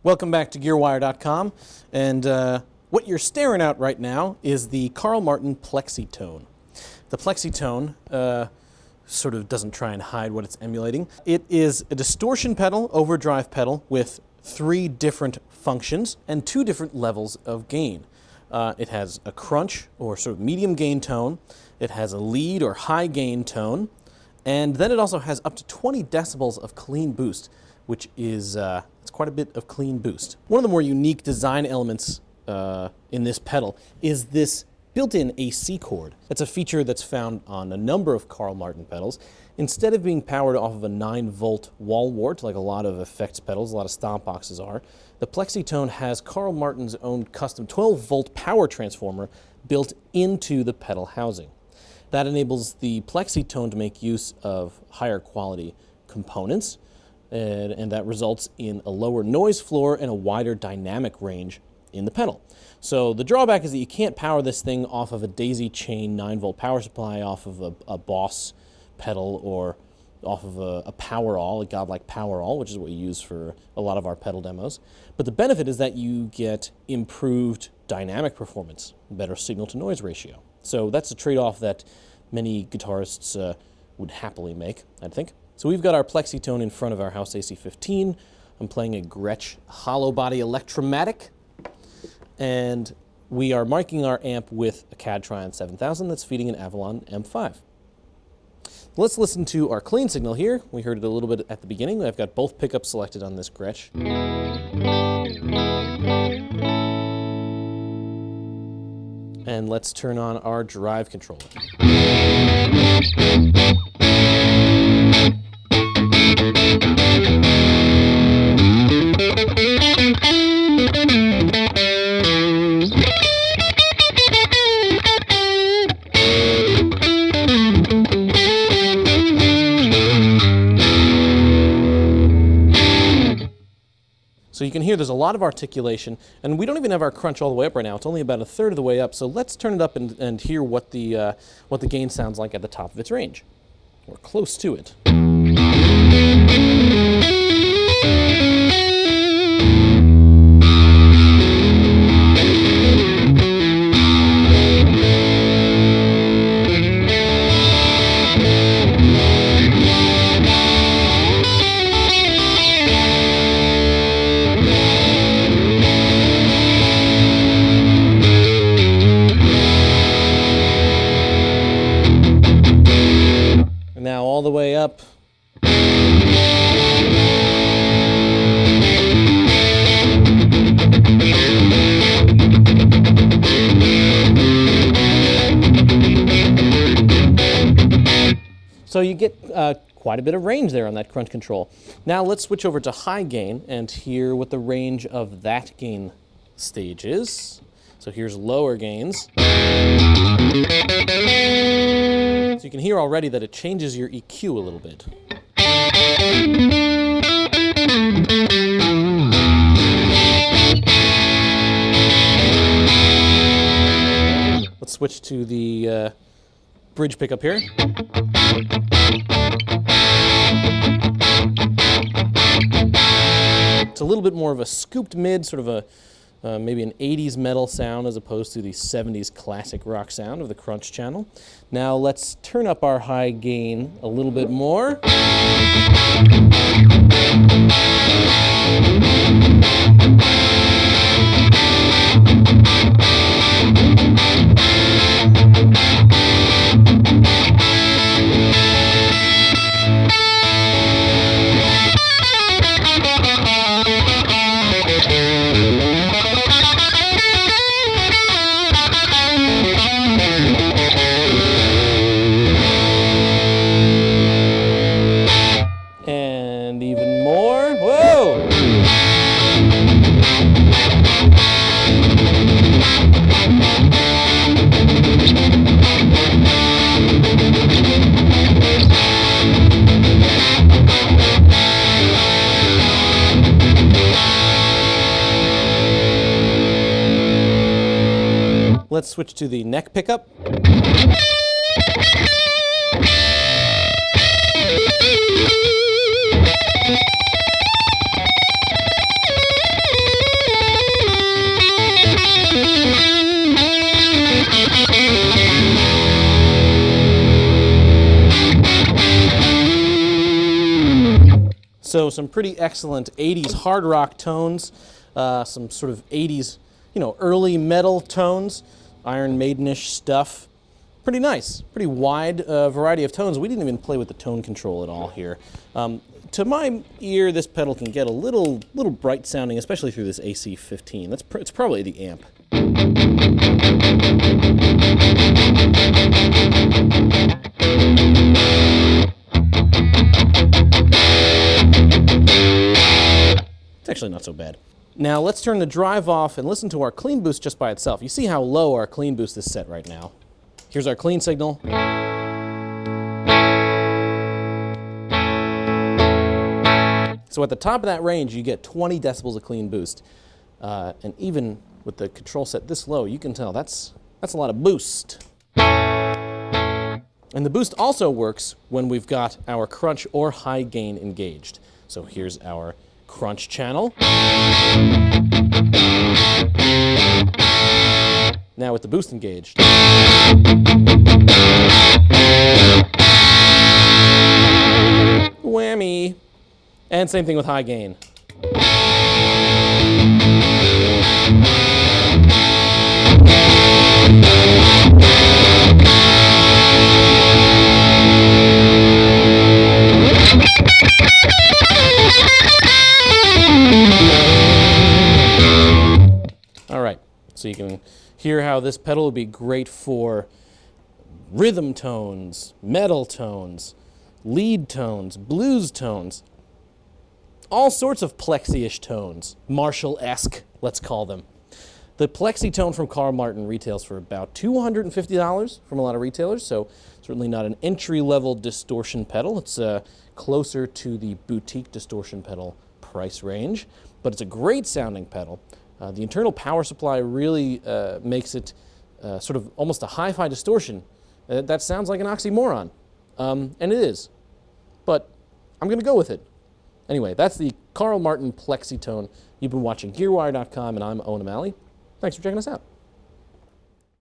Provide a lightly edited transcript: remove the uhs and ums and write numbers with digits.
Welcome back to GearWire.com, and what you're staring at right now is the Carl Martin Plexitone. The Plexitone sort of doesn't try and hide what it's emulating. It is a distortion pedal, overdrive pedal, with 3 different functions and 2 different levels of gain. It has a crunch, or sort of medium gain tone, it has a lead or high gain tone, and then it also has up to 20 decibels of clean boost, which is it's quite a bit of clean boost. One of the more unique design elements in this pedal is this built-in AC cord. That's a feature that's found on a number of Carl Martin pedals. Instead of being powered off of a 9-volt wall wart, like a lot of effects pedals, a lot of stomp boxes are, the Plexitone has Carl Martin's own custom 12-volt power transformer built into the pedal housing. That enables the Plexitone to make use of higher quality components, and that results in a lower noise floor and a wider dynamic range in the pedal. So the drawback is that you can't power this thing off of a daisy chain 9-volt power supply, off of a Boss pedal, or off of a Powerall, a godlike Powerall, which is what we use for a lot of our pedal demos. But the benefit is that you get improved dynamic performance, better signal-to-noise ratio. So that's a trade-off that many guitarists would happily make, I think. So we've got our Plexitone in front of our House AC-15. I'm playing a Gretsch hollow body Electromatic, and we are miking our amp with a CAD Trion 7000 that's feeding an Avalon M5. Let's listen to our clean signal here. We heard it a little bit at the beginning. I've got both pickups selected on this Gretsch. And let's turn on our drive controller. So you can hear there's a lot of articulation, and we don't even have our crunch all the way up right now. It's only about 1/3 of the way up, so let's turn it up and hear what the gain sounds like at the top of its range. We're close to it. Now all the way up. So you get quite a bit of range there on that crunch control. Now let's switch over to high gain and hear what the range of that gain stage is. So here's lower gains. So you can hear already that it changes your EQ a little bit. Let's switch to the bridge pickup here. It's a little bit more of a scooped mid, sort of a maybe an 80s metal sound as opposed to the 70s classic rock sound of the crunch channel. Now let's turn up our high gain a little bit more. And even more. Whoa! Let's switch to the neck pickup. So some pretty excellent 80s hard rock tones, some sort of 80s, early metal tones, Iron Maidenish stuff. Pretty nice, pretty wide variety of tones. We didn't even play with the tone control at all here. To my ear, this pedal can get a little bright sounding, especially through this AC-15. It's probably the amp. It's actually not so bad. Now let's turn the drive off and listen to our clean boost just by itself. You see how low our clean boost is set right now. Here's our clean signal. So at the top of that range, you get 20 decibels of clean boost. And even with the control set this low, you can tell that's a lot of boost. And the boost also works when we've got our crunch or high gain engaged. So here's our crunch channel. Now with the boost engaged. Whammy. And same thing with high gain. All right, so you can hear how this pedal would be great for rhythm tones, metal tones, lead tones, blues tones, all sorts of Plexi-ish tones, Marshall-esque, let's call them. The Plexitone from Carl Martin retails for about $250 from a lot of retailers, so certainly not an entry-level distortion pedal. It's closer to the boutique distortion pedal price range, but it's a great sounding pedal. The internal power supply really makes it sort of almost a hi-fi distortion. That sounds like an oxymoron, and it is, but I'm going to go with it. Anyway, that's the Carl Martin Plexitone. You've been watching GearWire.com, and I'm Owen O'Malley. Thanks for checking us out.